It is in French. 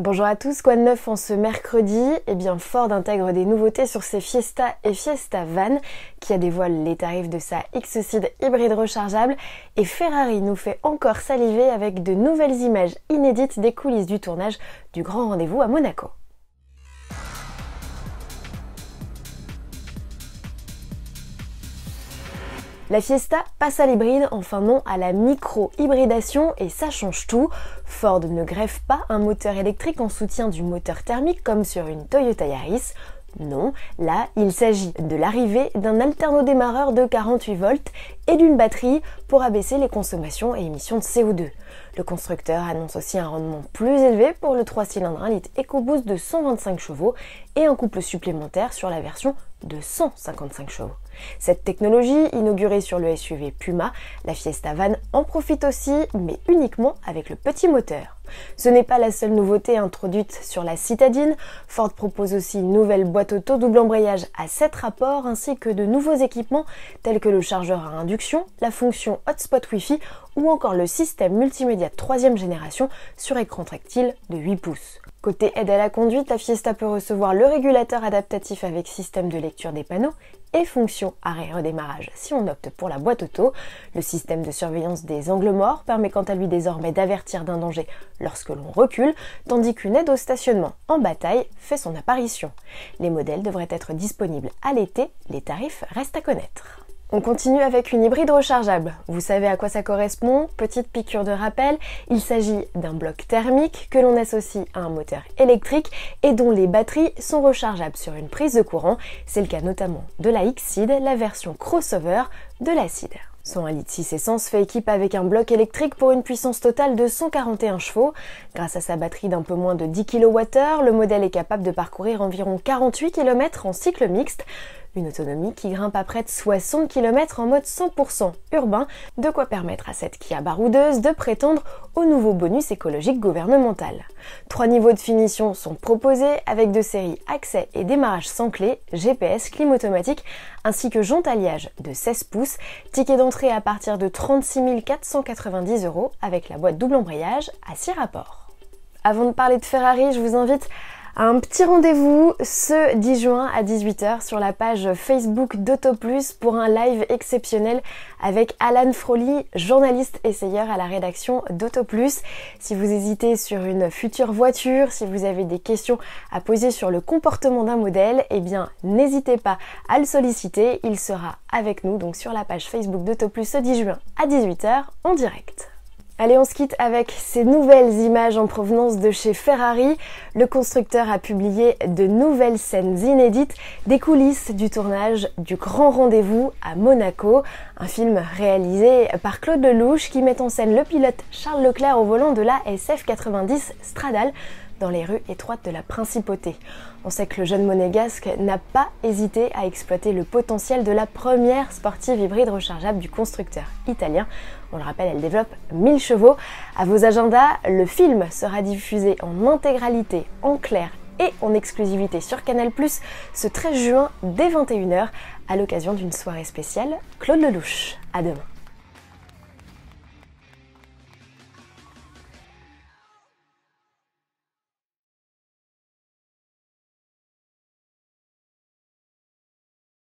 Bonjour à tous, quoi de neuf en ce mercredi? Eh bien, Ford intègre des nouveautés sur ses Fiesta et Fiesta Van, qui dévoile les tarifs de sa X-Seed hybride rechargeable, et Ferrari nous fait encore saliver avec de nouvelles images inédites des coulisses du tournage du grand rendez-vous à Monaco. La Fiesta passe à l'hybride, enfin non à la micro-hybridation, et ça change tout. Ford ne greffe pas un moteur électrique en soutien du moteur thermique comme sur une Toyota Yaris. Non, là, il s'agit de l'arrivée d'un alternodémarreur de 48 volts et d'une batterie pour abaisser les consommations et émissions de CO2. Le constructeur annonce aussi un rendement plus élevé pour le 3 cylindres 1 litre EcoBoost de 125 chevaux et un couple supplémentaire sur la version de 155 chevaux. Cette technologie, inaugurée sur le SUV Puma, la Fiesta Van en profite aussi, mais uniquement avec le petit moteur. Ce n'est pas la seule nouveauté introduite sur la citadine. Ford propose aussi une nouvelle boîte auto double embrayage à 7 rapports ainsi que de nouveaux équipements tels que le chargeur à induction, la fonction Hotspot Wi-Fi ou encore le système multimédia de 3e génération sur écran tactile de 8 pouces. Côté aide à la conduite, la Fiesta peut recevoir le régulateur adaptatif avec système de lecture des panneaux et fonction arrêt-redémarrage si on opte pour la boîte auto. Le système de surveillance des angles morts permet quant à lui désormais d'avertir d'un danger lorsque l'on recule, tandis qu'une aide au stationnement en bataille fait son apparition. Les modèles devraient être disponibles à l'été, les tarifs restent à connaître. On continue avec une hybride rechargeable. Vous savez à quoi ça correspond? Petite piqûre de rappel, il s'agit d'un bloc thermique que l'on associe à un moteur électrique et dont les batteries sont rechargeables sur une prise de courant. C'est le cas notamment de la X-Seed, la version crossover de la Seed. Son 1,6 litre essence fait équipe avec un bloc électrique pour une puissance totale de 141 chevaux. Grâce à sa batterie d'un peu moins de 10 kWh, le modèle est capable de parcourir environ 48 km en cycle mixte. Une autonomie qui grimpe à près de 60 km en mode 100% urbain, de quoi permettre à cette Kia baroudeuse de prétendre au nouveau bonus écologique gouvernemental. 3 niveaux de finition sont proposés avec de séries accès et démarrage sans clé, GPS, clim automatique ainsi que jante alliage de 16 pouces, ticket d'entrée à partir de 36 490 € avec la boîte double embrayage à 6 rapports. Avant de parler de Ferrari, je vous invite un petit rendez-vous ce 10 juin à 18 h sur la page Facebook d'AutoPlus pour un live exceptionnel avec Alan Froly, journaliste essayeur à la rédaction d'AutoPlus. Si vous hésitez sur une future voiture, si vous avez des questions à poser sur le comportement d'un modèle, eh bien n'hésitez pas à le solliciter, il sera avec nous donc sur la page Facebook d'AutoPlus ce 10 juin à 18 h en direct. Allez, on se quitte avec ces nouvelles images en provenance de chez Ferrari. Le constructeur a publié de nouvelles scènes inédites des coulisses du tournage du Grand Rendez-vous à Monaco. Un film réalisé par Claude Lelouch qui met en scène le pilote Charles Leclerc au volant de la SF90 Stradale dans les rues étroites de la Principauté. On sait que le jeune monégasque n'a pas hésité à exploiter le potentiel de la première sportive hybride rechargeable du constructeur italien. On le rappelle, elle développe 1000 chevaux. À vos agendas, le film sera diffusé en intégralité, en clair et en exclusivité sur Canal+ ce 13 juin dès 21 h à l'occasion d'une soirée spéciale Claude Lelouch. À demain.